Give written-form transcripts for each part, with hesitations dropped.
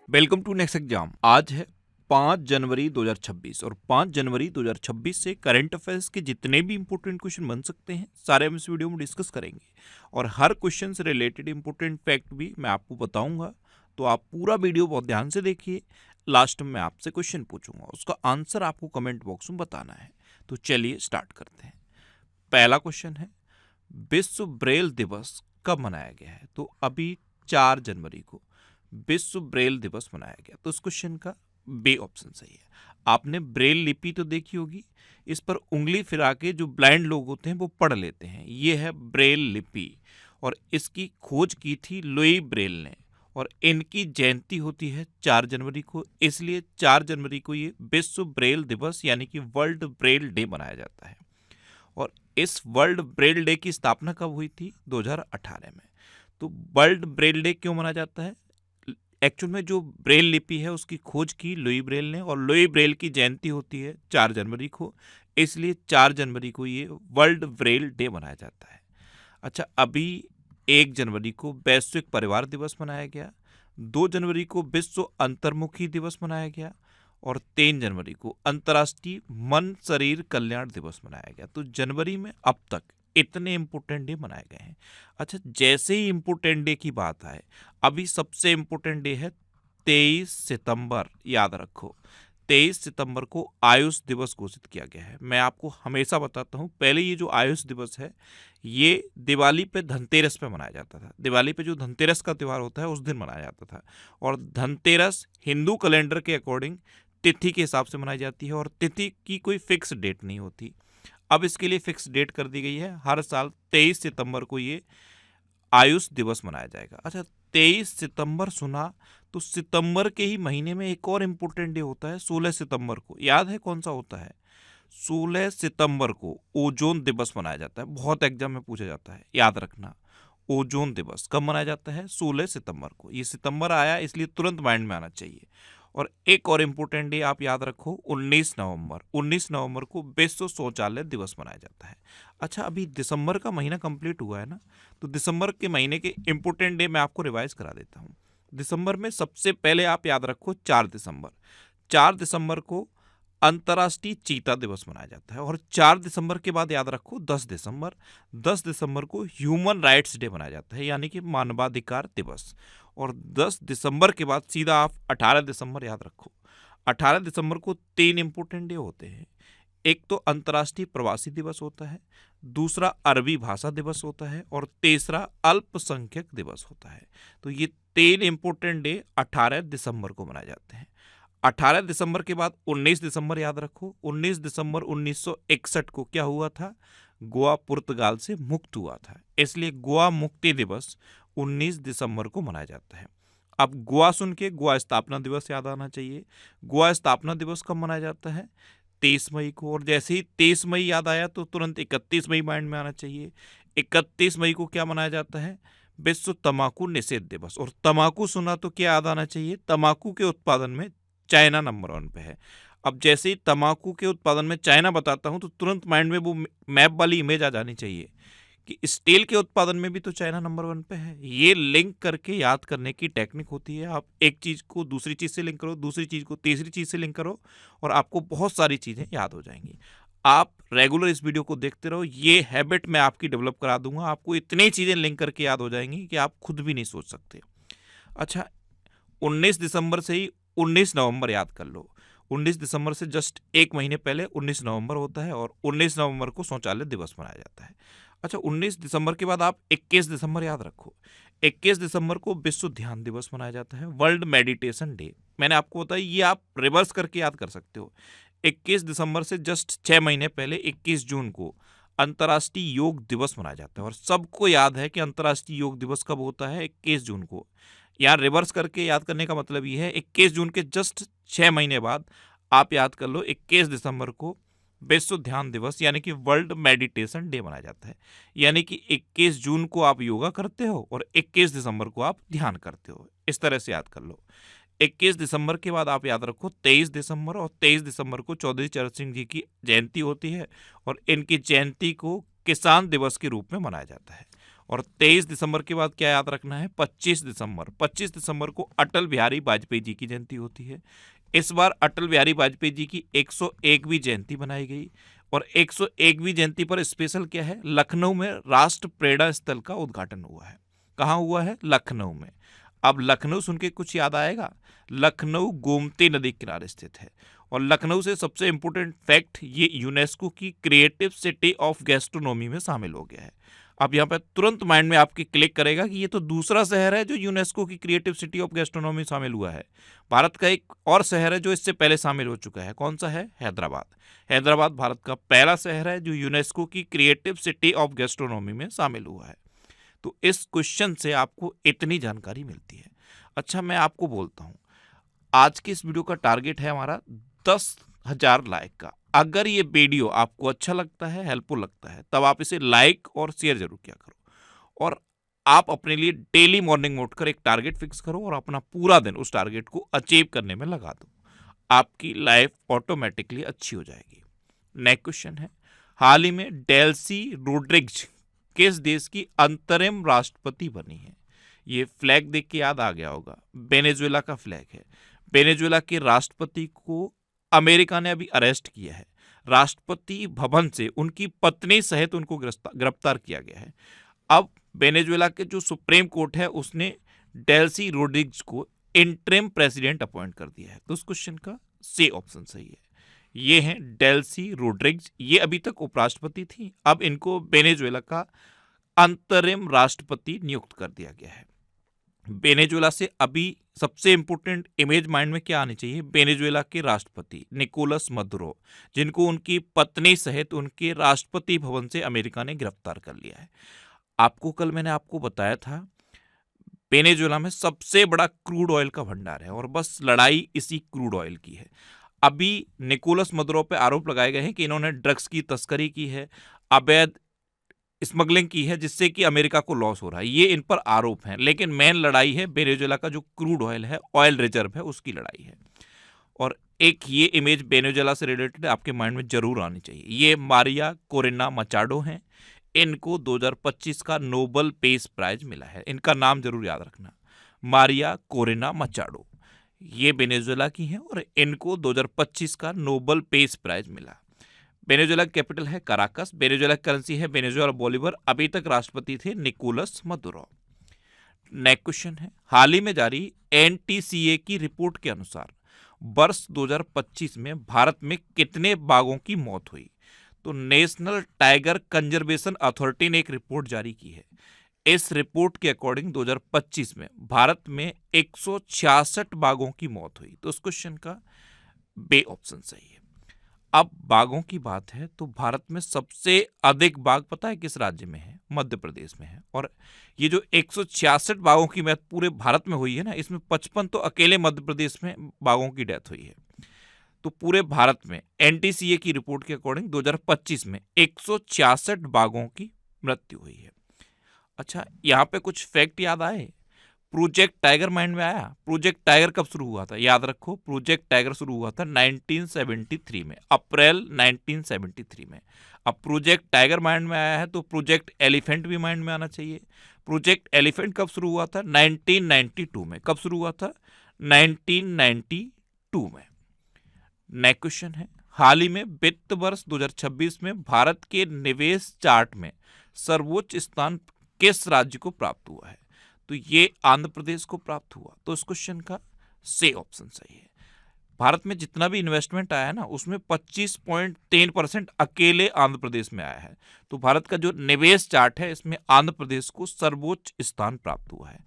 Welcome to next exam. आज है 5 जनवरी 2026 और 5 जनवरी 2026 से करंट अफेयर्स के जितने भी इंपॉर्टेंट क्वेश्चन बन सकते हैं सारे हम इस वीडियो में डिस्कस करेंगे और हर क्वेश्चन से रिलेटेड इंपॉर्टेंट फैक्ट भी मैं आपको बताऊंगा। तो आप पूरा वीडियो बहुत ध्यान से देखिए। लास्ट में मैं आपसे क्वेश्चन पूछूंगा, उसका आंसर आपको कमेंट बॉक्स में बताना है। तो चलिए स्टार्ट करते हैं। पहला क्वेश्चन है, विश्व ब्रेल दिवस कब मनाया गया है? तो अभी 4 जनवरी को विश्व ब्रेल दिवस मनाया गया। तो इस क्वेश्चन का बी ऑप्शन सही है। आपने ब्रेल लिपि तो देखी होगी, इस पर उंगली फिरा के जो ब्लाइंड लोग होते हैं वो पढ़ लेते हैं। ये है ब्रेल लिपि और इसकी खोज की थी लुई ब्रेल ने और इनकी जयंती होती है 4 जनवरी को, इसलिए 4 जनवरी को ये विश्व ब्रेल दिवस यानी कि वर्ल्ड ब्रेल डे मनाया जाता है। और इस वर्ल्ड ब्रेल डे की स्थापना कब हुई थी? 2018 में। तो वर्ल्ड ब्रेल डे क्यों मनाया जाता है? एक्चुअल में जो ब्रेल लिपि है उसकी खोज की लुई ब्रेल ने और लुई ब्रेल की जयंती होती है 4 जनवरी को, इसलिए 4 जनवरी को ये वर्ल्ड ब्रेल डे मनाया जाता है। अच्छा, अभी 1 जनवरी को वैश्विक परिवार दिवस मनाया गया, 2 जनवरी को विश्व अंतर्मुखी दिवस मनाया गया और 3 जनवरी को अंतर्राष्ट्रीय मन शरीर कल्याण दिवस मनाया गया। तो जनवरी में अब तक इतने इंपोर्टेंट डे मनाए गए हैं। अच्छा, जैसे ही इंपोर्टेंट डे की बात आए, अभी सबसे इंपोर्टेंट डे है 23 सितंबर। याद रखो, 23 सितंबर को आयुष दिवस घोषित किया गया है। मैं आपको हमेशा बताता हूँ, पहले ये जो आयुष दिवस है ये दिवाली पे धनतेरस पे मनाया जाता था। दिवाली पे जो धनतेरस का त्यौहार होता है उस दिन मनाया जाता था और धनतेरस हिंदू कैलेंडर के अकॉर्डिंग तिथि के हिसाब से मनाई जाती है और तिथि की कोई फिक्स डेट नहीं होती। अब इसके लिए फिक्स डेट कर दी गई है, हर साल 23 सितंबर को ये आयुष दिवस मनाया जाएगा। अच्छा, 23 सितंबर सुना तो सितंबर के ही महीने में एक और इम्पोर्टेंट डे होता है 16 सितंबर को। याद है कौन सा होता है? 16 सितंबर को ओजोन दिवस मनाया जाता है। बहुत एग्जाम में पूछा जाता है, याद रखना। ओजोन दिवस कब मनाया जाता है? 16 सितंबर को। ये सितंबर आया इसलिए तुरंत माइंड में आना चाहिए। और एक और इम्पोर्टेंट डे आप याद रखो, 19 नवंबर। 19 नवंबर को विश्व शौचालय दिवस मनाया जाता है। अच्छा, अभी दिसंबर का महीना कंप्लीट हुआ है ना, तो दिसंबर के महीने के इम्पोर्टेंट डे मैं आपको रिवाइज करा देता हूँ। दिसंबर में सबसे पहले आप याद रखो 4 दिसंबर। 4 दिसंबर को अंतर्राष्ट्रीय चीता दिवस मनाया जाता है और 4 दिसंबर के बाद याद रखो 10 दिसंबर। 10 दिसंबर को ह्यूमन राइट्स डे मनाया जाता है यानी कि मानवाधिकार दिवस। और 10 दिसंबर के बाद सीधा आप 18 दिसंबर याद रखो। 18 दिसंबर को 3 इंपॉर्टेंट डे होते हैं। एक तो अंतर्राष्ट्रीय प्रवासी दिवस होता है, दूसरा अरबी भाषा दिवस होता है और तीसरा अल्पसंख्यक दिवस होता है। तो ये 3 इंपॉर्टेंट डे 18 दिसंबर को मनाए जाते हैं। 18 दिसंबर के बाद 19 दिसंबर याद रखो। 19 दिसंबर 1961 को क्या हुआ था? गोवा पुर्तगाल से मुक्त हुआ था, इसलिए गोवा मुक्ति दिवस 19 दिसंबर को मनाया जाता है। अब गोवा सुन के गोवा स्थापना दिवस याद आना चाहिए। गोवा स्थापना दिवस कब मनाया जाता है? 23 मई को। और जैसे ही 23 मई याद आया तो तुरंत 31 मई माइंड में आना चाहिए। 31 मई को क्या मनाया जाता है? विश्व तंबाकू निषेध दिवस। और तंबाकू सुना तो क्या याद आना चाहिए? तंबाकू के उत्पादन में चाइना नंबर 1 पे है। अब जैसे ही तंबाकू के उत्पादन में चाइना बताता हूं तो तुरंत माइंड में वो मैप वाली इमेज आ जानी चाहिए कि स्टील के उत्पादन में भी तो चाइना नंबर 1 पे है। ये लिंक करके याद करने की टेक्निक होती है। आप एक चीज को दूसरी चीज से लिंक करो, दूसरी चीज को तीसरी चीज से लिंक करो और आपको बहुत सारी चीजें याद हो जाएंगी। आप रेगुलर इस वीडियो को देखते रहो, ये हैबिट मैं आपकी डेवलप करा दूंगा। आपको इतनी चीजें लिंक करके याद हो जाएंगी कि आप खुद भी नहीं सोच सकते। अच्छा, 19 दिसंबर से ही 19 नवंबर याद कर लो। 19 दिसंबर से जस्ट एक महीने पहले 19 नवंबर होता है और 19 नवंबर को शौचालय दिवस मनाया जाता है। अच्छा, 19 दिसंबर के बाद आप 21 दिसंबर याद रखो। 21 दिसंबर को विश्व ध्यान दिवस मनाया जाता है, वर्ल्ड मेडिटेशन डे। मैंने आपको बताया, ये आप रिवर्स करके याद कर सकते हो। 21 दिसंबर से जस्ट 6 महीने पहले 21 जून को अंतर्राष्ट्रीय योग दिवस मनाया जाता है और सबको याद है कि अंतर्राष्ट्रीय योग दिवस कब होता है? 21 जून को। यहाँ रिवर्स करके याद करने का मतलब ये है, 21 जून के जस्ट 6 महीने बाद आप याद कर लो 21 दिसंबर को विश्व ध्यान दिवस यानी कि वर्ल्ड मेडिटेशन डे मनाया जाता है। यानी कि 21 जून को आप योगा करते हो और 21 दिसंबर को आप ध्यान करते हो। इस तरह से याद कर लो। 21 दिसंबर के बाद आप याद रखो 23 दिसंबर, और 23 दिसंबर को चौधरी चरण सिंह जी की जयंती होती है और इनकी जयंती को किसान दिवस के रूप में मनाया जाता है। और 23 दिसंबर के बाद क्या याद रखना है, 25 दिसंबर। 25 दिसंबर को अटल बिहारी वाजपेयी जी की जयंती होती है। इस बार अटल बिहारी वाजपेयी जी की 101वीं जयंती बनाई गई और 101वीं जयंती पर स्पेशल क्या है, लखनऊ में राष्ट्र प्रेरणा स्थल का उद्घाटन हुआ है। कहाँ हुआ है, लखनऊ में। अब लखनऊ सुन के कुछ याद आएगा, लखनऊ गोमती नदी के किनारे स्थित है। और लखनऊ से सबसे इंपॉर्टेंट फैक्ट, ये यूनेस्को की क्रिएटिव सिटी ऑफ गैस्ट्रोनॉमी में शामिल हो गया है। अब यहाँ पे तुरंत माइंड में आपके क्लिक करेगा कि ये तो दूसरा शहर है जो यूनेस्को की क्रिएटिव सिटी ऑफ गैस्ट्रोनॉमी शामिल हुआ है। भारत का एक और शहर है जो इससे पहले शामिल हो चुका है, कौन सा है, हैदराबाद। हैदराबाद भारत का पहला शहर है जो यूनेस्को की क्रिएटिव सिटी ऑफ गैस्ट्रोनॉमी में शामिल हुआ है। तो इस क्वेश्चन से आपको इतनी जानकारी मिलती है। अच्छा, मैं आपको बोलता हूँ, आज की इस वीडियो का टारगेट है हमारा 10,000 लाइक का। अगर ये वीडियो आपको अच्छा लगता है, हेल्पफुल लगता है, तब आप इसे लाइक और शेयर जरूर किया करो। और आप अपने लिए डेली मॉर्निंग में उठकर एक टारगेट फिक्स करो और अपना पूरा दिन उस टारगेट को अचीव करने में लगा दो। आपकी लाइफ ऑटोमेटिकली अच्छी हो जाएगी। नेक्स्ट क्वेश्चन है, हाल ही में डेल्सी रोड्रिग्ज किस देश की अंतरिम राष्ट्रपति बनी है? ये फ्लैग देख के याद आ गया होगा, वेनेजुएला का फ्लैग है। वेनेजुएला के राष्ट्रपति को अमेरिका ने अभी अरेस्ट किया है। राष्ट्रपति भवन से उनकी पत्नी सहित उनको गिरफ्तार किया गया है। अब वेनेजुएला के जो सुप्रीम कोर्ट है उसने डेल्सी रोड्रिग्ज को इंटरिम प्रेसिडेंट अपॉइंट कर दिया है। तो उस क्वेश्चन का सी ऑप्शन सही है। ये हैं डेल्सी रोड्रिग्ज, ये अभी तक उपराष्ट्रपति थी, अब इनको वेनेजुएला का अंतरिम राष्ट्रपति नियुक्त कर दिया गया है। वेनेजुएला से अभी सबसे इंपॉर्टेंट इमेज माइंड में क्या आनी चाहिए, वेनेजुएला के राष्ट्रपति निकोलस मदुरो, जिनको उनकी पत्नी सहित उनके राष्ट्रपति भवन से अमेरिका ने गिरफ्तार कर लिया है। आपको कल मैंने आपको बताया था, वेनेजुएला में सबसे बड़ा क्रूड ऑयल का भंडार है और बस लड़ाई इसी क्रूड ऑयल की है। अभी निकोलस मदुरो पे आरोप लगाए गए हैं कि इन्होंने ड्रग्स की तस्करी की है, अवैध स्मगलिंग की है, जिससे कि अमेरिका को लॉस हो रहा है। ये इन पर आरोप हैं, लेकिन मेन लड़ाई है वेनेजुएला का जो क्रूड ऑयल है, ऑयल रिजर्व है, उसकी लड़ाई है। और एक ये इमेज वेनेजुएला से रिलेटेड आपके माइंड में जरूर आनी चाहिए। ये मारिया कोरेना मचाडो हैं, इनको 2025 का नोबेल पीस प्राइज मिला है। इनका नाम जरूर याद रखना, मारिया कोरेना मचाडो। ये वेनेजुएला की हैं और इनको 2025 का नोबेल पीस प्राइज मिला। वेनेजुएला की कैपिटल है कराकस, वेनेजुएला की करेंसी है वेनेजुएला बोलीवर। अभी तक राष्ट्रपति थे निकोलस मदुरो। नेक्स्ट क्वेश्चन है, हाल ही में जारी NTCA की रिपोर्ट के अनुसार वर्ष 2025 में भारत में कितने बाघों की मौत हुई? तो नेशनल टाइगर कंजर्वेशन अथॉरिटी ने एक रिपोर्ट जारी की है। इस रिपोर्ट के अकॉर्डिंग 2025 में भारत में 166 बाघों की मौत हुई। तो उस क्वेश्चन का बे ऑप्शन सही है। अब बाघों की बात है तो भारत में सबसे अधिक बाघ पता है किस राज्य में है? मध्य प्रदेश में है। और ये जो 166 बाघों की मौत पूरे भारत में हुई है ना, इसमें 55 तो अकेले मध्य प्रदेश में बाघों की डेथ हुई है। तो पूरे भारत में NTCA की रिपोर्ट के अकॉर्डिंग 2025 में 166 बाघों की मृत्यु हुई है। अच्छा, यहाँ पे कुछ फैक्ट याद आए? प्रोजेक्ट टाइगर माइंड में आया? प्रोजेक्ट टाइगर कब शुरू हुआ था? याद रखो, प्रोजेक्ट टाइगर शुरू हुआ था 1973 में, अप्रैल 1973 में। अब प्रोजेक्ट टाइगर माइंड में आया है तो प्रोजेक्ट एलिफेंट भी माइंड में आना चाहिए। प्रोजेक्ट एलिफेंट कब शुरू हुआ था? 1992 में। कब शुरू हुआ था? 1992 में। नेक्स्ट क्वेश्चन है, हाल ही में वित्त वर्ष 2026 में भारत के निवेश चार्ट में सर्वोच्च स्थान किस राज्य को प्राप्त हुआ है? तो ये आंध्र प्रदेश को प्राप्त हुआ। तो इस क्वेश्चन का सी ऑप्शन सही है। भारत में जितना भी इन्वेस्टमेंट आया है ना, उसमें 25.3% अकेले आंध्र प्रदेश में आया है। तो भारत का जो निवेश चार्ट है, इसमें आंध्र प्रदेश को सर्वोच्च स्थान प्राप्त हुआ है।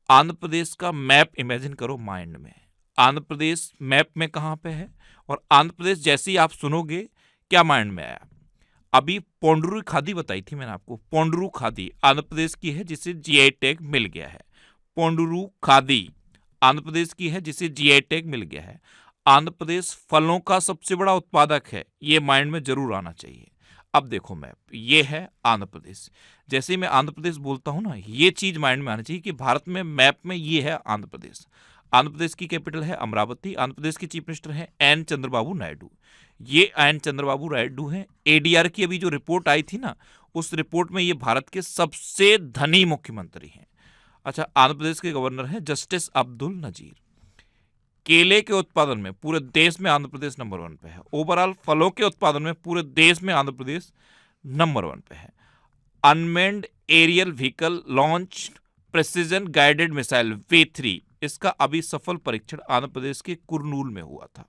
आंध्र प्रदेश का मैप इमेजिन करो माइंड में। आंध्र प्रदेश मैप में कहाँ पे है? और आंध्र प्रदेश जैसे ही आप सुनोगे क्या माइंड में आया? अभी पोंडुरू खादी बताई थी मैंने आपको। पोंडुरू खादी आंध्र प्रदेश की है जिसे GI टैग मिल गया है। पोंडुरू खादी आंध्र प्रदेश की है जिसे GI टैग मिल गया है। आंध्र प्रदेश फलों का सबसे बड़ा उत्पादक है, ये माइंड में जरूर आना चाहिए। अब देखो मैप, ये है आंध्र प्रदेश। जैसे ही मैं आंध्र प्रदेश बोलता हूं ना, ये चीज माइंड में आनी चाहिए कि भारत में मैप में ये है आंध्र प्रदेश। आंध्र प्रदेश की कैपिटल है अमरावती। आंध्र प्रदेश के चीफ मिनिस्टर हैं N चंद्रबाबू नायडू। ये N चंद्रबाबू नायडू हैं। ADR की अभी जो रिपोर्ट आई थी ना, उस रिपोर्ट में ये भारत के सबसे धनी मुख्यमंत्री हैं। अच्छा, आंध्र प्रदेश के गवर्नर हैं जस्टिस अब्दुल नजीर। केले के उत्पादन में पूरे देश में आंध्र प्रदेश नंबर 1 पे है। ओवरऑल फलों के उत्पादन में पूरे देश में आंध्र प्रदेश नंबर 1 पे है। Unmanned aerial vehicle launch precision guided missile V3, इसका अभी सफल परीक्षण आंध्र प्रदेश के कुरनूल में हुआ था।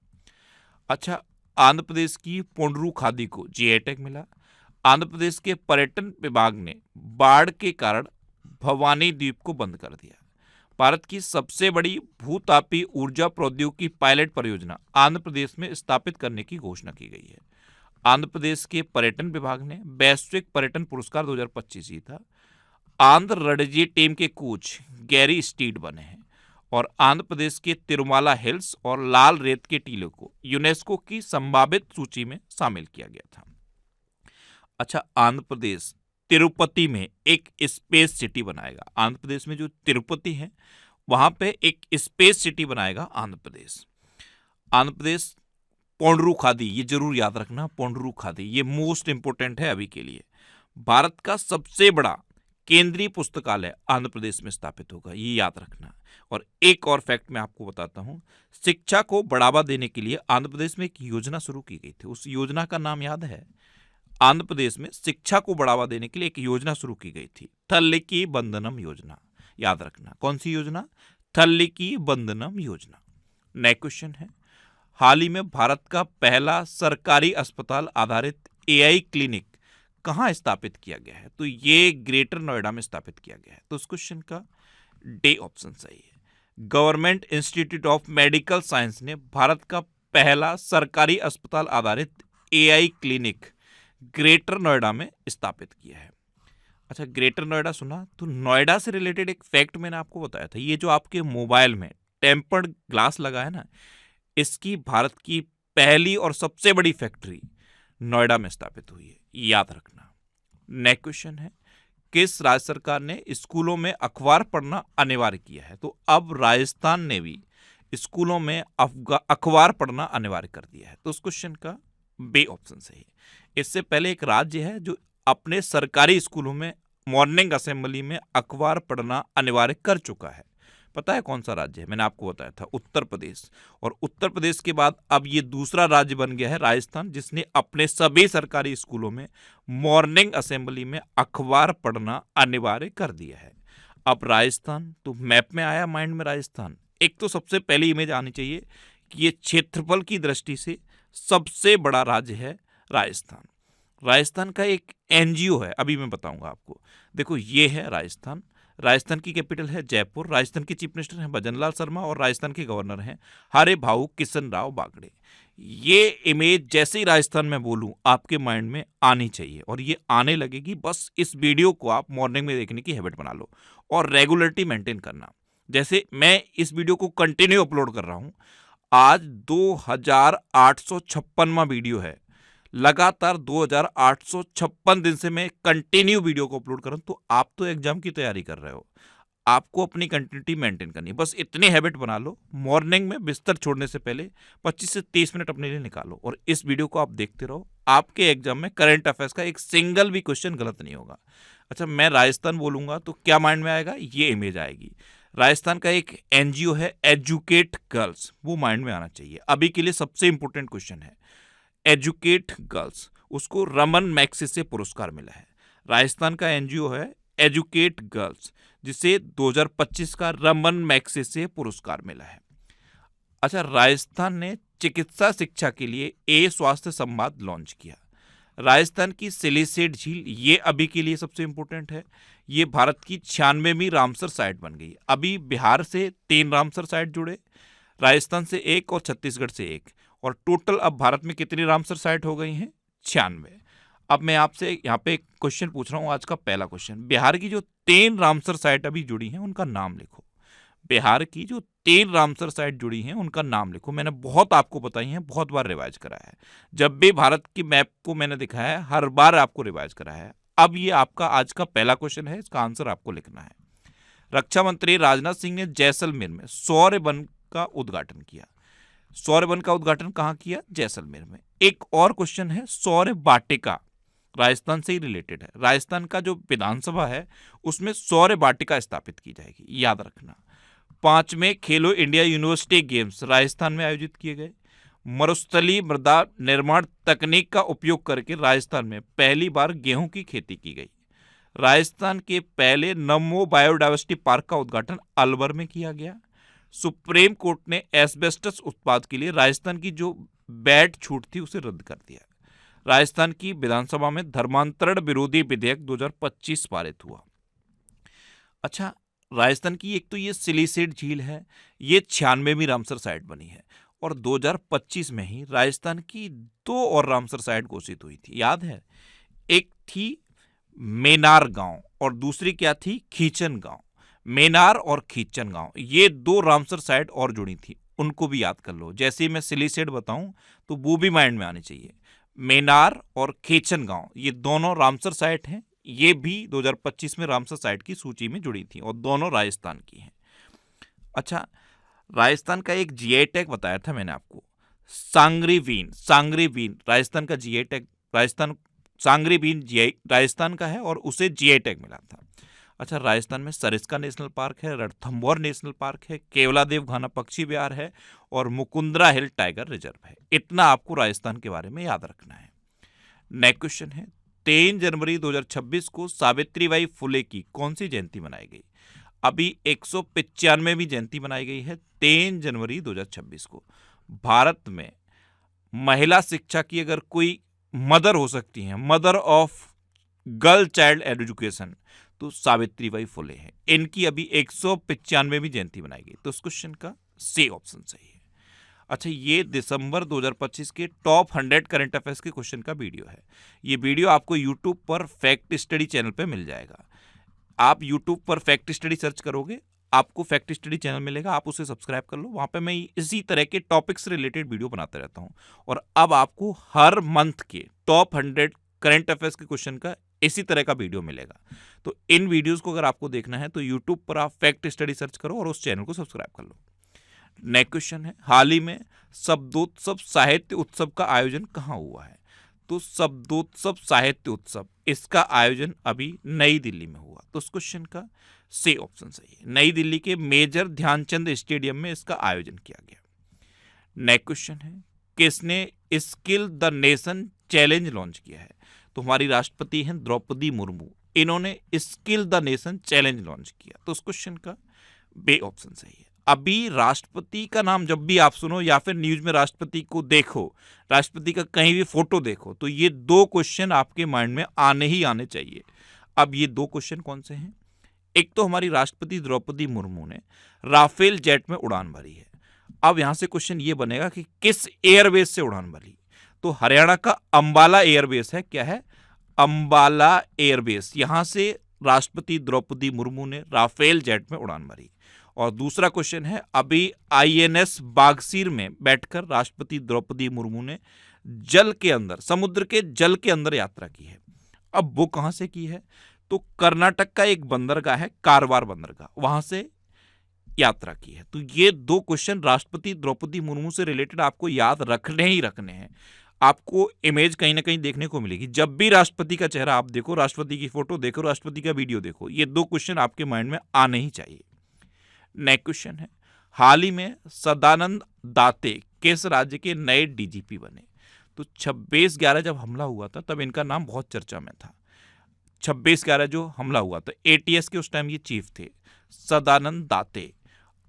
अच्छा, आंध्र प्रदेश की पोंडरू खादी को जीआई टैग मिला। आंध्र प्रदेश के पर्यटन विभाग ने बाढ़ के कारण भवानी द्वीप को बंद कर दिया। भारत की सबसे बड़ी भूतापी ऊर्जा प्रौद्योगिकी पायलट परियोजना आंध्र प्रदेश में स्थापित करने की घोषणा की गई है। आंध्र प्रदेश के पर्यटन विभाग ने वैश्विक पर्यटन पुरस्कार 2025 जीता। आंध्र रणजी टीम के कोच गैरी स्टीड बने हैं और आंध्र प्रदेश के तिरुमाला हिल्स और लाल रेत के टीले को यूनेस्को की संभावित सूची में शामिल किया गया था। अच्छा, आंध्र प्रदेश तिरुपति में एक स्पेस सिटी बनाएगा। आंध्र प्रदेश में जो तिरुपति है वहां पे एक स्पेस सिटी बनाएगा आंध्र प्रदेश। आंध्र प्रदेश पोंडरू खादी, ये जरूर याद रखना, पोंडरू खादी ये मोस्ट इंपोर्टेंट है अभी के लिए। भारत का सबसे बड़ा केंद्रीय पुस्तकालय आंध्र प्रदेश में स्थापित होगा, ये याद रखना। और एक और फैक्ट मैं आपको बताता हूँ, शिक्षा को बढ़ावा देने के लिए आंध्र प्रदेश में एक योजना शुरू की गई थी। उस योजना का नाम याद है? आंध्र प्रदेश में शिक्षा को बढ़ावा देने के लिए एक योजना शुरू की गई थी, थल्लिकी बंधनम योजना। याद रखना, कौन सी योजना? थल्लिकी बंधनम योजना। नेक्स्ट क्वेश्चन है, हाल ही में भारत का पहला सरकारी अस्पताल आधारित AI क्लिनिक कहाँ स्थापित किया गया है? तो ये ग्रेटर नोएडा में स्थापित किया गया है। तो उस क्वेश्चन का डी ऑप्शन सही है। Government institute of medical science ने भारत का पहला सरकारी अस्पताल आधारित AI क्लिनिक ग्रेटर नोएडा में स्थापित किया है। अच्छा, ग्रेटर नोएडा सुना तो नोएडा से रिलेटेड एक फैक्ट मैंने आपको बताया था। ये जो आपके मोबाइल में टेम्पर्ड ग्लास लगा है ना, इसकी भारत की पहली और सबसे बड़ी फैक्ट्री नोएडा में स्थापित हुई है, याद रखना। नेक्स्ट क्वेश्चन है, किस राज्य सरकार ने स्कूलों में अखबार पढ़ना अनिवार्य किया है? तो अब राजस्थान ने भी स्कूलों में अखबार पढ़ना अनिवार्य कर दिया है। तो उस क्वेश्चन का बी ऑप्शन सही है। इससे पहले एक राज्य है जो अपने सरकारी स्कूलों में मॉर्निंग असेंबली में अखबार पढ़ना अनिवार्य कर चुका है। पता है कौन सा राज्य है? मैंने आपको बताया था, उत्तर प्रदेश। और उत्तर प्रदेश के बाद अब ये दूसरा राज्य बन गया है राजस्थान, जिसने अपने सभी सरकारी स्कूलों में मॉर्निंग असेंबली में अखबार पढ़ना अनिवार्य कर दिया है। अब राजस्थान तो मैप में आया माइंड में राजस्थान। एक तो सबसे पहली इमेज आनी चाहिए कि ये क्षेत्रफल की दृष्टि से सबसे बड़ा राज्य है राजस्थान। राजस्थान का एक NGO है, अभी मैं बताऊंगा आपको। देखो, ये है राजस्थान। राजस्थान की कैपिटल है जयपुर। राजस्थान के चीफ मिनिस्टर हैं भजनलाल शर्मा और राजस्थान के गवर्नर हैं हरे भाऊ किशन राव बागड़े। ये इमेज जैसे ही राजस्थान में बोलूं आपके माइंड में आनी चाहिए और ये आने लगेगी। बस इस वीडियो को आप मॉर्निंग में देखने की हैबिट बना लो और रेगुलरिटी मेंटेन करना। जैसे मैं इस वीडियो को कंटिन्यू अपलोड कर रहा हूं, आज 2856वां वीडियो है। लगातार 2856 दिन से मैं कंटिन्यू वीडियो को अपलोड कर रहा हूं। तो आप तो एग्जाम की तैयारी कर रहे हो, आपको अपनी कंटिन्यूटी मेंटेन करनी है। बस इतनी हैबिट बना लो, मॉर्निंग में बिस्तर छोड़ने से पहले 25 से 30 मिनट अपने लिए निकालो और इस वीडियो को आप देखते रहो। आपके एग्जाम में करंट अफेयर्स का एक सिंगल भी क्वेश्चन गलत नहीं होगा। अच्छा, मैं राजस्थान बोलूंगा तो क्या माइंड में आएगा? ये इमेज आएगी। राजस्थान का एक NGO है एजुकेट गर्ल्स, वो माइंड में आना चाहिए। अभी के लिए सबसे इंपॉर्टेंट क्वेश्चन है एजुकेट गर्ल्स, उसको रमन मैग्सेसे पुरस्कार मिला है। राजस्थान का NGO है एजुकेट गर्ल्स, जिसे 2025 का रमन मैग्सेसे पुरस्कार मिला है। अच्छा, राजस्थान ने चिकित्सा शिक्षा के लिए स्वास्थ्य संवाद लॉन्च किया। राजस्थान की सिलीसेट झील, ये अभी के लिए सबसे इंपॉर्टेंट है। ये भारत की 96वीं रामसर साइट बन गई। अभी बिहार से 3 रामसर साइट जुड़े, राजस्थान से 1 और छत्तीसगढ़ से 1, और टोटल अब भारत में कितनी रामसर साइट हो गई हैं? 96। अब मैं आपसे यहाँ पे क्वेश्चन पूछ रहा हूँ, आज का पहला क्वेश्चन, बिहार की जो 3 रामसर साइट अभी जुड़ी हैं उनका नाम लिखो। बिहार की जो 3 रामसर साइट जुड़ी हैं उनका नाम लिखो। मैंने बहुत आपको बताई हैं, बहुत बार रिवाइज कराया है। जब भी भारत की मैप को मैंने दिखाया है, हर बार आपको रिवाइज कराया है। अब ये आपका आज का पहला क्वेश्चन है, इसका आंसर आपको लिखना है। रक्षा मंत्री राजनाथ सिंह ने जैसलमेर में सौर्य वन का उद्घाटन किया। सौर्य वन का उद्घाटन कहाँ किया? जैसलमेर में। एक और क्वेश्चन है, सौर्य वाटिका राजस्थान से ही रिलेटेड है। राजस्थान का जो विधानसभा है उसमें सौर वाटिका स्थापित की जाएगी, याद रखना। 5वें खेलो इंडिया यूनिवर्सिटी गेम्स राजस्थान में आयोजित किए गए। मरुस्थलीय मृदा निर्माण तकनीक का उपयोग करके राजस्थान में पहली बार गेहूं की खेती की गई। राजस्थान के पहले नमो बायोडायवर्सिटी पार्क का उद्घाटन अलवर में किया गया। सुप्रीम कोर्ट ने एस्बेस्टस उत्पाद के लिए राजस्थान की जो वैट छूट थी उसे रद्द कर दिया। राजस्थान की विधानसभा में धर्मांतरण विरोधी विधेयक 2025 पारित हुआ। अच्छा, राजस्थान की एक तो ये सिलीसेट झील है, ये 96वीं रामसर साइट बनी है और 2025 में ही राजस्थान की 2 और रामसर साइट घोषित हुई थी, याद है? एक थी मेनार गांव और दूसरी क्या थी? खीचन गांव। मेनार और खीचन गांव, ये 2 रामसर साइट और जुड़ी थी, उनको भी याद कर लो। जैसे ही मैं सिलीसेट बताऊं तो वो भी माइंड में आनी चाहिए। मेनार और खीचन गांव ये दोनों रामसर साइट हैं, ये भी 2025 में रामसर साइट की सूची में जुड़ी थी और दोनों राजस्थान की हैं। अच्छा, राजस्थान का एक जीआई टैग बताया था मैंने आपको, सांगरीवीन। सांगरीवीन राजस्थान का GI tag, Rajasthan sangri bean GI Rajasthan का है और उसे जीआई टैग मिला था। अच्छा, राजस्थान में सरिस्का नेशनल पार्क है, रणथंभौर नेशनल पार्क है, केवलादेव घाना पक्षी विहार है और मुकुंदरा हिल टाइगर रिजर्व है। इतना आपको राजस्थान के बारे में याद रखना है। नेक्स्ट क्वेश्चन है, 3 जनवरी 2026 को सावित्रीबाई फुले की कौन सी जयंती मनाई गई? अभी 195वीं जयंती मनाई गई है 3 जनवरी 2026 को। भारत में महिला शिक्षा की अगर कोई मदर हो सकती है, mother of girl child education, तो सावित्रीबाई फुले हैं। इनकी अभी 195वीं जयंती मनाई गई, तो उस क्वेश्चन का सी ऑप्शन सही है। अच्छा, ये दिसंबर 2025 के टॉप 100 करंट अफेयर्स के क्वेश्चन का वीडियो है। ये वीडियो आपको यूट्यूब पर फैक्ट स्टडी चैनल पे मिल जाएगा। आप यूट्यूब पर फैक्ट स्टडी सर्च करोगे, आपको फैक्ट स्टडी चैनल मिलेगा, आप उसे सब्सक्राइब कर लो। वहाँ पे मैं इसी तरह के टॉपिक से रिलेटेड वीडियो बनाते रहता हूँ और अब आपको हर मंथ के टॉप 100 करंट अफेयर्स के क्वेश्चन का इसी तरह का वीडियो मिलेगा। तो इन वीडियोस को अगर आपको देखना है तो यूट्यूब पर आप फैक्ट स्टडी सर्च करो और उस चैनल को सब्सक्राइब कर लो। नेक्स्ट क्वेश्चन है, हाल ही में शब्दोत्सव साहित्य उत्सव का आयोजन कहाँ हुआ है? तो शब्दोत्सव साहित्य उत्सव, इसका आयोजन अभी नई दिल्ली में हुआ, तो उस क्वेश्चन का सी ऑप्शन सही है। नई दिल्ली के मेजर ध्यानचंद स्टेडियम में इसका आयोजन किया गया। नेक्स्ट क्वेश्चन है, किसने skill the nation challenge launch किया है? तो हमारी राष्ट्रपति हैं द्रौपदी मुर्मू, इन्होंने skill the nation challenge launch किया, तो उस क्वेश्चन का बी ऑप्शन सही है। अभी राष्ट्रपति का नाम जब भी आप सुनो या फिर न्यूज में राष्ट्रपति को देखो, राष्ट्रपति का कहीं भी फोटो देखो, तो ये 2 क्वेश्चन आपके माइंड में आने ही आने चाहिए। अब ये 2 क्वेश्चन कौन से हैं? एक तो हमारी राष्ट्रपति द्रौपदी मुर्मू ने राफेल जेट में उड़ान भरी है। अब यहां से क्वेश्चन ये बनेगा कि किस एयरबेस से उड़ान भरी? तो हरियाणा का अंबाला एयरबेस है। क्या है? अंबाला एयरबेस। यहां से राष्ट्रपति द्रौपदी मुर्मू ने राफेल जेट में उड़ान भरी। और दूसरा क्वेश्चन है, अभी आईएनएस बागसीर में बैठकर राष्ट्रपति द्रौपदी मुर्मू ने जल के अंदर, समुद्र के जल के अंदर यात्रा की है। अब वो कहां से की है? तो कर्नाटक का एक बंदरगाह है, कारवार बंदरगाह, वहां से यात्रा की है। तो ये 2 क्वेश्चन राष्ट्रपति द्रौपदी मुर्मू से रिलेटेड आपको याद रखने ही रखने हैं। आपको इमेज कहीं ना कहीं देखने को मिलेगी। जब भी राष्ट्रपति का चेहरा आप देखो, राष्ट्रपति की फोटो देखो, राष्ट्रपति का वीडियो देखो, ये 2 क्वेश्चन आपके माइंड में आने ही चाहिए। नेक्स्ट क्वेश्चन है, हाल ही में सदानंद दाते किस राज्य के नए डीजीपी बने? तो 26/11 जब हमला हुआ था तब इनका नाम बहुत चर्चा में था। 26/11 जो हमला हुआ था, एटीएस के उस टाइम ये चीफ थे, सदानंद दाते,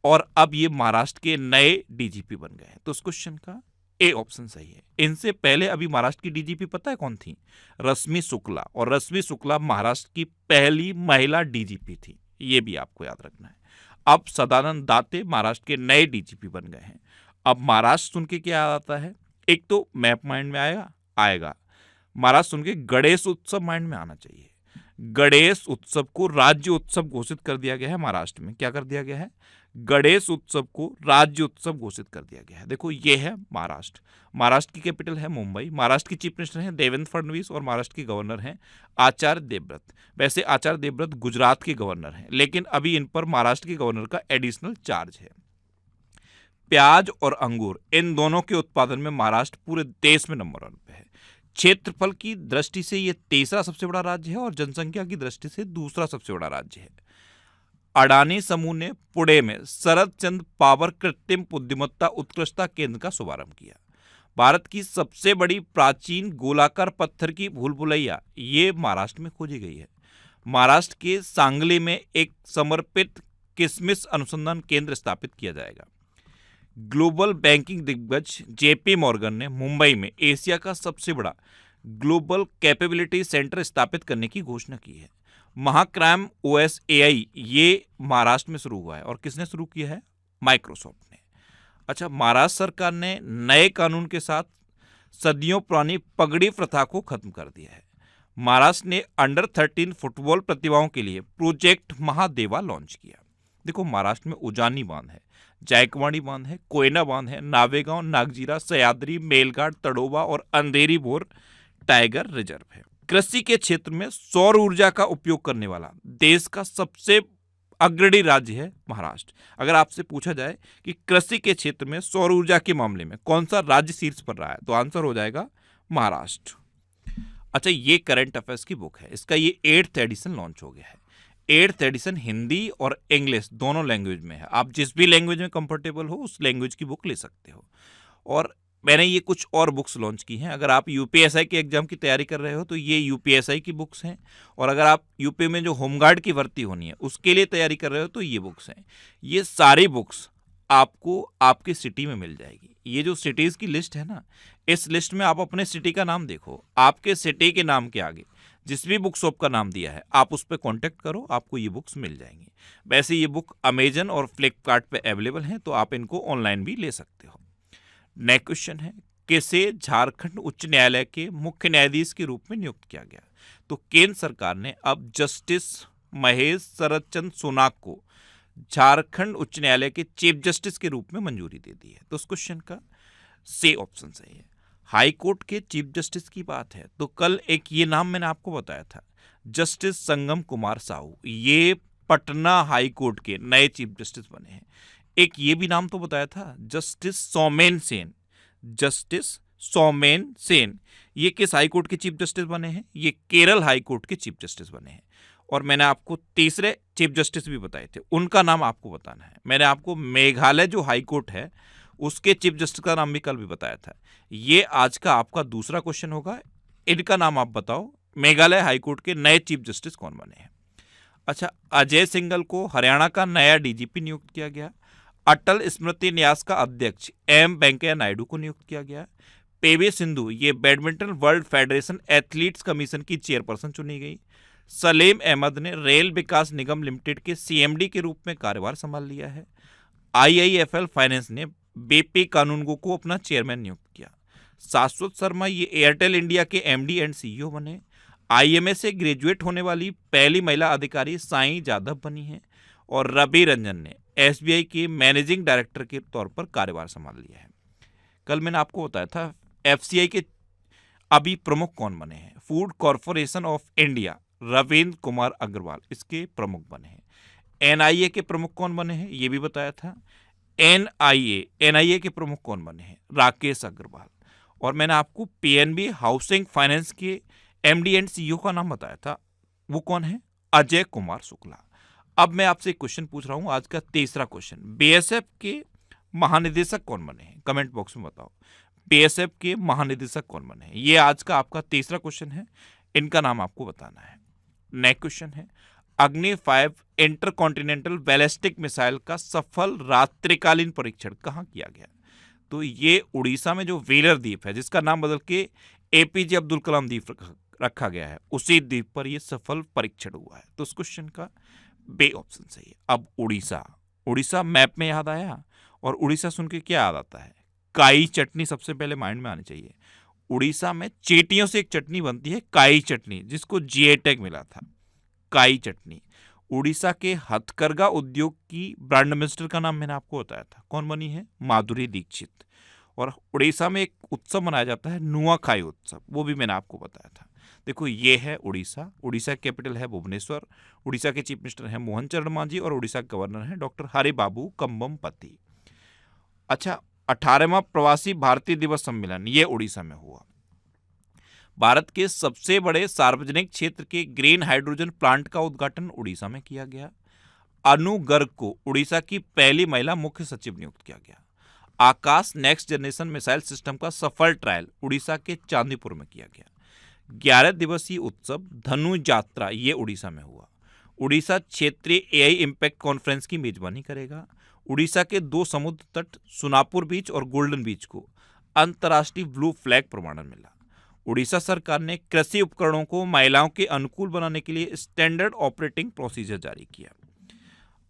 और अब ये महाराष्ट्र के नए डीजीपी बन गए हैं। तो उस क्वेश्चन का ए ऑप्शन सही है। इनसे पहले अभी महाराष्ट्र की डीजीपी पता है कौन थी? रश्मि शुक्ला, और रश्मि शुक्ला महाराष्ट्र की पहली महिला डीजीपी थी, ये भी आपको याद रखना है। अब सदानंद दाते महाराष्ट्र के नए डीजीपी बन गए हैं। अब महाराष्ट्र सुन के क्या आता है? एक तो मैप माइंड में आएगा। महाराष्ट्र सुन के गणेश उत्सव माइंड में आना चाहिए। गणेश उत्सव को राज्य उत्सव घोषित कर दिया गया है महाराष्ट्र में। क्या कर दिया गया है? गणेश उत्सव को राज्य उत्सव घोषित कर दिया गया है। देखो, ये है महाराष्ट्र। महाराष्ट्र की कैपिटल है मुंबई। महाराष्ट्र की चीफ मिनिस्टर हैं देवेंद्र फडणवीस और महाराष्ट्र के गवर्नर हैं आचार्य देवव्रत। वैसे आचार्य देवव्रत गुजरात के गवर्नर हैं, लेकिन अभी इन पर महाराष्ट्र के गवर्नर का एडिशनल चार्ज है। प्याज और अंगूर, इन दोनों के उत्पादन में महाराष्ट्र पूरे देश में नंबर 1 पे है। क्षेत्रफल की दृष्टि से ये तीसरा सबसे बड़ा राज्य है और जनसंख्या की दृष्टि से दूसरा सबसे बड़ा राज्य है। अडानी समूह ने पुणे में शरद चंद्र पावर कृत्रिम बुद्धिमत्ता उत्कृष्टता केंद्र का शुभारंभ किया। भारत की सबसे बड़ी प्राचीन गोलाकार पत्थर की भूल भुलैया ये महाराष्ट्र में खोजी गई है। महाराष्ट्र के सांगली में एक समर्पित किसमिस अनुसंधान केंद्र स्थापित किया जाएगा। ग्लोबल बैंकिंग दिग्गज जेपी मॉर्गन ने मुंबई में एशिया का सबसे बड़ा ग्लोबल कैपेबिलिटी सेंटर स्थापित करने की घोषणा की है। महाक्राइम ओएस एआई ये महाराष्ट्र में शुरू हुआ है और किसने शुरू किया है? माइक्रोसॉफ्ट ने। अच्छा, महाराष्ट्र सरकार ने नए कानून के साथ सदियों पुरानी पगड़ी प्रथा को खत्म कर दिया है। महाराष्ट्र ने अंडर 13 फुटबॉल प्रतिभाओं के लिए प्रोजेक्ट महादेवा लॉन्च किया। देखो, महाराष्ट्र में उजानी बांध है, जायकवाड़ी बांध है, कोयना बांध है, नावेगांव, नागजीरा, सह्याद्री, मेलघाट, तड़ोबा और अंधेरी बोर टाइगर रिजर्व है। कृषि के क्षेत्र में सौर ऊर्जा का उपयोग करने वाला देश का सबसे अग्रणी राज्य है महाराष्ट्र। अगर आपसे पूछा जाए कि कृषि के क्षेत्र में सौर ऊर्जा के मामले में कौन सा राज्य शीर्ष पर रहा है, तो आंसर हो जाएगा महाराष्ट्र। अच्छा, ये करंट अफेयर्स की बुक है, इसका ये 8th एडिशन लॉन्च हो गया है। 8th एडिशन हिंदी और इंग्लिश दोनों लैंग्वेज में है। आप जिस भी लैंग्वेज में कंफर्टेबल हो उस लैंग्वेज की बुक ले सकते हो। और मैंने ये कुछ और बुक्स लॉन्च की हैं। अगर आप यूपीएसआई के एग्जाम की तैयारी कर रहे हो तो ये यूपीएसआई की बुक्स हैं, और अगर आप यूपी में जो होमगार्ड की भर्ती होनी है उसके लिए तैयारी कर रहे हो तो ये बुक्स हैं। ये सारी बुक्स आपको आपके सिटी में मिल जाएगी। ये जो सिटीज़ की लिस्ट है ना, इस लिस्ट में आप अपने सिटी का नाम देखो, आपके सिटी के नाम के आगे जिस भी बुक शॉप का नाम दिया है आप उस पर कॉन्टैक्ट करो, आपको ये बुक्स मिल जाएंगी। वैसे ये बुक अमेजन और फ्लिपकार्ट पे अवेलेबल हैं, तो आप इनको ऑनलाइन भी ले सकते हो। नेक्स्ट क्वेश्चन है, किसे झारखंड उच्च न्यायालय के मुख्य न्यायाधीश के रूप में नियुक्त किया गया? तो केंद्र सरकार ने अब जस्टिस महेश शरद चंद्र सोनाक को झारखंड उच्च न्यायालय के चीफ जस्टिस के रूप में मंजूरी दे दी है। तो उस क्वेश्चन का सी ऑप्शन सही है। हाई कोर्ट के चीफ जस्टिस की बात है तो कल एक ये नाम मैंने आपको बताया था, जस्टिस संगम कुमार साहू, ये पटना हाई कोर्ट के नए चीफ जस्टिस बने हैं। एक ये भी नाम तो बताया था, जस्टिस सौमेन सेन। जस्टिस सौमेन सेन ये किस हाई कोर्ट के चीफ जस्टिस बने हैं? ये केरल हाई कोर्ट के चीफ जस्टिस बने हैं। और मैंने आपको तीसरे चीफ जस्टिस भी बताए थे, उनका नाम आपको बताना है। मैंने आपको मेघालय जो हाई कोर्ट है उसके चीफ जस्टिस का नाम भी कल भी बताया था। ये आज का आपका दूसरा क्वेश्चन होगा, इनका नाम आप बताओ, मेघालय हाई कोर्ट के नए चीफ जस्टिस कौन बने हैं? अच्छा, अजय सिंघल को हरियाणा का नया डीजीपी नियुक्त किया गया। अटल स्मृति न्यास का अध्यक्ष एम वेंकैया नायडू को नियुक्त किया गया। पीवी सिंधु ये badminton world federation athletes commission की चेयरपर्सन चुनी गई। सलीम अहमद ने रेल विकास निगम लिमिटेड के सीएमडी के रूप में कार्यभार संभाल लिया है। आईआईएफएल फाइनेंस ने बीपी कानूनगो को अपना चेयरमैन नियुक्त किया। शाश्वत शर्मा ये एयरटेल इंडिया के एमडी एंड सीईओ बने। आईएमए से ग्रेजुएट होने वाली पहली महिला अधिकारी साई जाधव बनी है। और रवि रंजन ने एसबीआई के मैनेजिंग डायरेक्टर के तौर पर कार्यभार संभाल लिया है। कल मैंने आपको बताया था एफसीआई के अभी प्रमुख कौन बने हैं। Food Corporation of India Ravindra Kumar Agarwal इसके प्रमुख बने हैं। एनआईए के प्रमुख कौन बने हैं ये भी बताया था। एनआईए के प्रमुख कौन बने हैं? राकेश अग्रवाल। और मैंने आपको पीएनबी हाउसिंग फाइनेंस के एमडी एंड सीईओ का नाम बताया था, वो कौन है? अजय कुमार शुक्ला। अब मैं आपसे एक क्वेश्चन पूछ रहा हूं, आज का तीसरा क्वेश्चन, बीएसएफ के महानिदेशक कौन बने हैं? कमेंट बॉक्स में बताओ, बीएसएफ के महानिदेशक कौन बने हैं? ये आज का आपका तीसरा क्वेश्चन है, इनका नाम आपको बताना है। नेक्स्ट क्वेश्चन है, अग्नि 5 इंटरकॉन्टिनेंटल बैलिस्टिक मिसाइल का सफल रात्रिकालीन परीक्षण कहाँ किया गया? तो ये उड़ीसा में जो व्हीलर द्वीप है, जिसका नाम बदल के एपीजे अब्दुल कलाम द्वीप रखा गया है, उसी द्वीप पर यह सफल परीक्षण हुआ है। तो उस क्वेश्चन का बे ऑप्शन सही है। अब उड़ीसा मैप में याद आया, और उड़ीसा सुन के क्या याद आता है? काई चटनी सबसे पहले माइंड में आनी चाहिए। उड़ीसा में चींटियों से एक चटनी बनती है काई चटनी, जिसको जीआई टैग मिला था। काई चटनी। उड़ीसा के हथकरघा उद्योग की ब्रांड एम्बेसडर का नाम मैंने आपको बताया था, कौन बनी है? माधुरी दीक्षित। और उड़ीसा में एक उत्सव मनाया जाता है नुआखाई उत्सव, वो भी मैंने आपको बताया था। देखो, ये है उड़ीसा। उड़ीसा की कैपिटल है भुवनेश्वर। उड़ीसा के चीफ मिनिस्टर हैं मोहन चरण मांझी और उड़ीसा के गवर्नर हैं डॉक्टर हरिबाबू कंबमपति। अच्छा, 18वां प्रवासी भारतीय दिवस सम्मेलन ये उड़ीसा में हुआ। भारत के सबसे बड़े सार्वजनिक क्षेत्र के ग्रीन हाइड्रोजन प्लांट का उद्घाटन उड़ीसा में किया गया। अनु गर्ग को उड़ीसा की पहली महिला मुख्य सचिव नियुक्त किया गया। आकाश नेक्स्ट जनरेशन मिसाइल सिस्टम का सफल ट्रायल उड़ीसा के चांदीपुर में किया गया। 11 दिवसीय उत्सव धनु यात्रा ये उड़ीसा में हुआ। उड़ीसा क्षेत्रीय एआई इम्पैक्ट कॉन्फ्रेंस की मेजबानी करेगा। उड़ीसा के 2 समुद्र तट सोनापुर बीच और गोल्डन बीच को अंतर्राष्ट्रीय ब्लू फ्लैग प्रमाणन मिला। उड़ीसा सरकार ने कृषि उपकरणों को महिलाओं के अनुकूल बनाने के लिए स्टैंडर्ड ऑपरेटिंग प्रोसीजर जारी किया।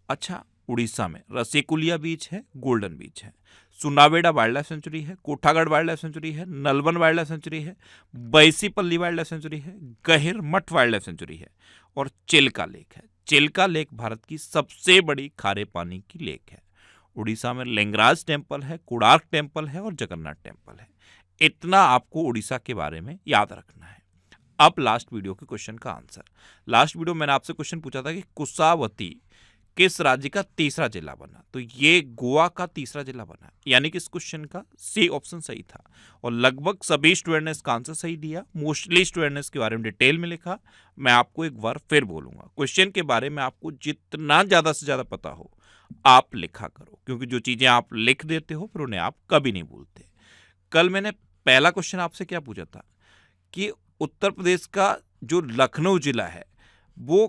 अच्छा, उड़ीसा में रसेकुलिया बीच है, गोल्डन बीच है, सुनावेड़ा वाइल्ड लाइफ सेंचुरी है, कोठागढ़ वाइल्ड लाइफ सेंचुरी है, नलवन वाइल्ड लाइफ सेंचुरी है, बैसीपल्ली वाइल्ड लाइफ सेंचुरी है, गहिर मठ वाइल्ड लाइफ सेंचुरी है और चिल्का लेक है। चिल्का लेक भारत की सबसे बड़ी खारे पानी की लेक है। उड़ीसा में लिंगराज टेम्पल है, कोणार्क टेम्पल है और जगन्नाथ टेम्पल है। इतना आपको उड़ीसा के बारे में याद रखना है। अब लास्ट वीडियो के क्वेश्चन का आंसर। लास्ट वीडियो मैंने आपसे क्वेश्चन पूछा था कि कुशावती किस राज्य का तीसरा जिला बना, तो ये गोवा का तीसरा जिला बना, यानी कि इस क्वेश्चन का सी ऑप्शन सही था। और लगभग सभी स्टूडेंट ने इसका आंसर सही दिया। मोस्टली स्टूडेंट ने इसके बारे में डिटेल में लिखा। मैं आपको एक बार फिर बोलूंगा, क्वेश्चन के बारे में आपको जितना ज्यादा से ज्यादा पता हो आप लिखा करो, क्योंकि जो चीजें आप लिख देते हो फिर उन्हें आप कभी नहीं भूलते। कल मैंने पहला क्वेश्चन आपसे क्या पूछा था कि उत्तर प्रदेश का जो लखनऊ जिला है वो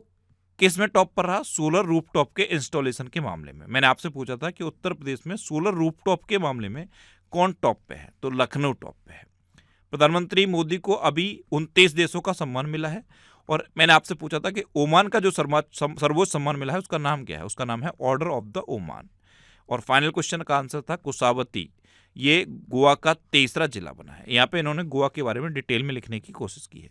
किस में टॉप पर रहा? सोलर रूफटॉप के इंस्टॉलेशन के मामले में। मैंने आपसे पूछा था कि उत्तर प्रदेश में सोलर रूफटॉप के मामले में कौन टॉप पे है, तो लखनऊ टॉप पे है। प्रधानमंत्री मोदी को अभी 29 देशों का सम्मान मिला है। और मैंने आपसे पूछा था कि ओमान का जो सर्वोच्च सम्मान मिला है उसका नाम क्या है? उसका नाम है ऑर्डर ऑफ द ओमान। और फाइनल क्वेश्चन का आंसर था कुशावती, ये गोवा का तीसरा जिला बना है। यहाँ पे इन्होंने गोवा के बारे में डिटेल में लिखने की कोशिश की है।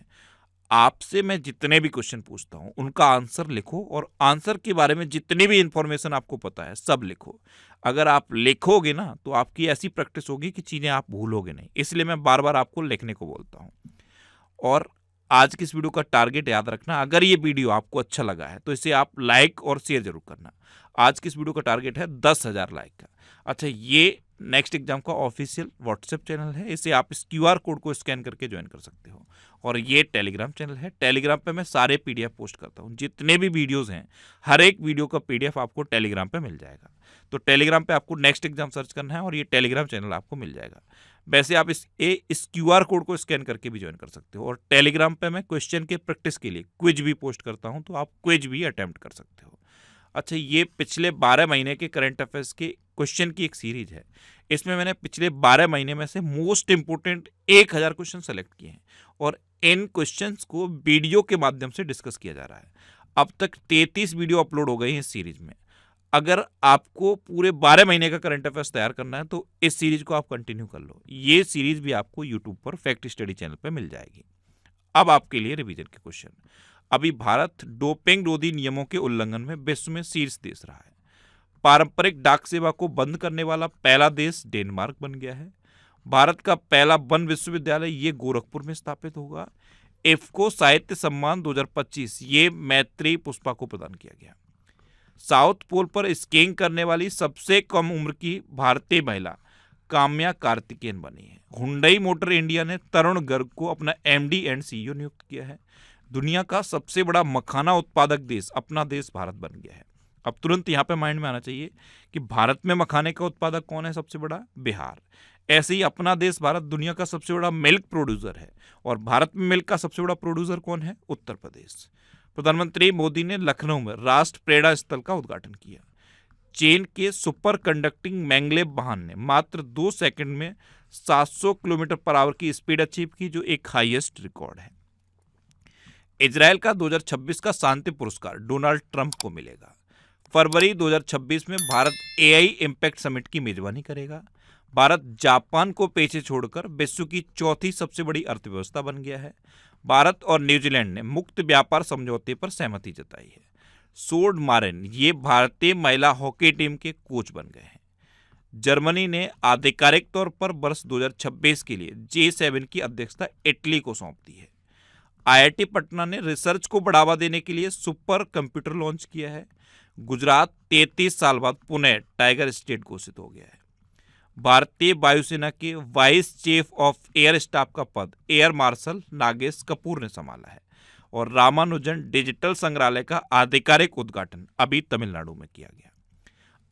आपसे मैं जितने भी क्वेश्चन पूछता हूं उनका आंसर लिखो, और आंसर के बारे में जितनी भी इंफॉर्मेशन आपको पता है सब लिखो। अगर आप लिखोगे ना तो आपकी ऐसी प्रैक्टिस होगी कि चीजें आप भूलोगे नहीं, इसलिए मैं बार बार आपको लिखने को बोलता हूं। और आज की इस वीडियो का टारगेट याद रखना, अगर ये वीडियो आपको अच्छा लगा है तो इसे आप लाइक और शेयर जरूर करना। आज की इस वीडियो का टारगेट है 10,000 लाइक का। अच्छा, ये नेक्स्ट एग्जाम का ऑफिशियल व्हाट्सएप चैनल है, इसे आप इस QR कोड को स्कैन करके ज्वाइन कर सकते हो। और ये टेलीग्राम चैनल है, टेलीग्राम पे मैं सारे PDF पोस्ट करता हूँ, जितने भी वीडियोस हैं हर एक वीडियो का PDF आपको टेलीग्राम पे मिल जाएगा। तो टेलीग्राम पे आपको नेक्स्ट एग्जाम सर्च करना है और ये टेलीग्राम चैनल आपको मिल जाएगा। वैसे आप इस QR कोड को स्कैन करके भी ज्वाइन कर सकते हो। और टेलीग्राम पे मैं क्वेश्चन के प्रैक्टिस के लिए क्विज भी पोस्ट करता हूँ, तो आप क्विज भी अटेम्प्ट कर सकते हो। अच्छा, ये पिछले 12 महीने के करंट अफेयर्स के क्वेश्चन की एक सीरीज है। इसमें मैंने पिछले 12 महीने में से मोस्ट इंपोर्टेंट 1000 क्वेश्चन सेलेक्ट किए हैं और इन क्वेश्चंस को वीडियो के माध्यम से डिस्कस किया जा रहा है। अब तक 33 वीडियो अपलोड हो गई हैं इस सीरीज में। अगर आपको पूरे 12 महीने का करंट अफेयर्स तैयार करना है तो इस सीरीज को आप कंटिन्यू कर लो। ये सीरीज भी आपको यूट्यूब पर फैक्ट स्टडी चैनल पर मिल जाएगी। अब आपके लिए रिवीजन के क्वेश्चन। अभी भारत डोपिंग रोधी नियमों के उल्लंघन में विश्व में शीर्ष देश रहा है। पारंपरिक डाक सेवा को बंद करने वाला पहला देश डेनमार्क बन गया है। भारत का पहला वन विश्वविद्यालय ये गोरखपुर में स्थापित होगा। इफ्को साहित्य सम्मान 2025 ये मैत्री पुष्पा को प्रदान किया गया। साउथ पोल पर स्कीइंग करने वाली सबसे कम उम्र की भारतीय महिला काम्या कार्तिकेयन बनी है। हुंडई मोटर इंडिया ने तरुण गर्ग को अपना MD एंड CEO नियुक्त किया है। दुनिया का सबसे बड़ा मखाना उत्पादक देश अपना देश भारत बन गया है। अब तुरंत यहाँ पे माइंड में आना चाहिए कि भारत में मखाने का उत्पादक कौन है? सबसे बड़ा बिहार। ऐसे ही अपना देश भारत दुनिया का सबसे बड़ा मिल्क प्रोड्यूसर है और भारत में मिल्क का सबसे बड़ा प्रोड्यूसर कौन है? उत्तर प्रदेश। प्रधानमंत्री मोदी ने लखनऊ में राष्ट्र प्रेरणा स्थल का उद्घाटन किया। चीन के सुपर कंडक्टिंग मैंगलेव वाहन ने मात्र 2 सेकंड में 700 किलोमीटर पर आवर की स्पीड अचीव की, जो एक हाईएस्ट रिकॉर्ड है। इजराइल का 2026 का शांति पुरस्कार डोनाल्ड ट्रंप को मिलेगा। फरवरी 2026 में भारत AI इम्पैक्ट समिट की मेजबानी करेगा। भारत जापान को पीछे छोड़कर विश्व की चौथी सबसे बड़ी अर्थव्यवस्था बन गया है। भारत और न्यूजीलैंड ने मुक्त व्यापार समझौते पर सहमति जताई है। सोर्ड मारेन ये भारतीय महिला हॉकी टीम के कोच बन गए हैं। जर्मनी ने आधिकारिक तौर पर वर्ष 2026 के लिए G7 की अध्यक्षता इटली को सौंप दी है। IIT पटना ने रिसर्च को बढ़ावा देने के लिए सुपर कंप्यूटर लॉन्च किया है। गुजरात 33 साल बाद पुणे टाइगर स्टेट घोषित हो गया है। भारतीय वायुसेना के vice chief of air staff का पद एयर मार्शल नागेश कपूर ने संभाला है। और रामानुजन डिजिटल संग्रहालय का आधिकारिक उद्घाटन अभी तमिलनाडु में किया गया।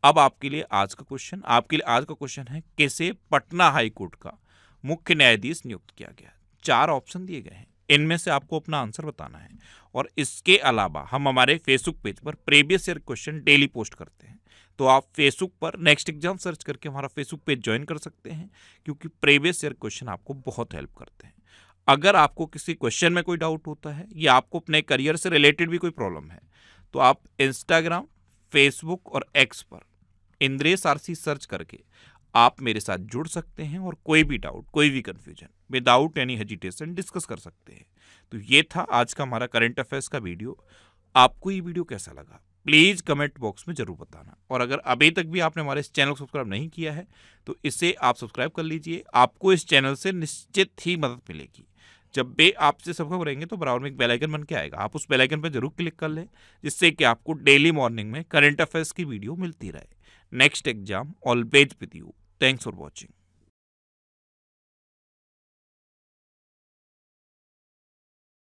अब आपके लिए आज का क्वेश्चन है, किसे पटना हाई कोर्ट का मुख्य न्यायाधीश नियुक्त किया गया। 4 ऑप्शन दिए गए हैं, इनमें से आपको अपना आंसर बताना है। और इसके अलावा हम हमारे फेसबुक पेज पर previous year question daily post करते हैं, तो आप फेसबुक पर नेक्स्ट एग्जाम सर्च करके हमारा फेसबुक पेज ज्वाइन कर सकते हैं, क्योंकि प्रीवियस ईयर क्वेश्चन आपको बहुत हेल्प करते हैं। अगर आपको किसी क्वेश्चन में कोई डाउट होता है या आपको अपने करियर से रिलेटेड भी कोई प्रॉब्लम है, तो आप इंस्टाग्राम, फेसबुक और एक्स पर इंद्रेश आरसी सर्च करके आप मेरे साथ जुड़ सकते हैं और कोई भी डाउट, कोई भी confusion without any hesitation discuss कर सकते हैं। तो ये था आज का हमारा करंट अफेयर्स का वीडियो। आपको ये वीडियो कैसा लगा प्लीज़ कमेंट बॉक्स में जरूर बताना। और अगर अभी तक भी आपने हमारे इस चैनल को सब्सक्राइब नहीं किया है तो इसे आप सब्सक्राइब कर लीजिए। आपको इस चैनल से निश्चित ही मदद मिलेगी। जब भी आपसे सब्सक्राइब करेंगे तो बराबर में एक बेल आइकन बन के आएगा, आप उस बेल आइकन पर जरूर क्लिक कर लें, जिससे कि आपको डेली मॉर्निंग में करंट अफेयर्स की वीडियो मिलती रहे। Next exam always with you. Thanks for watching.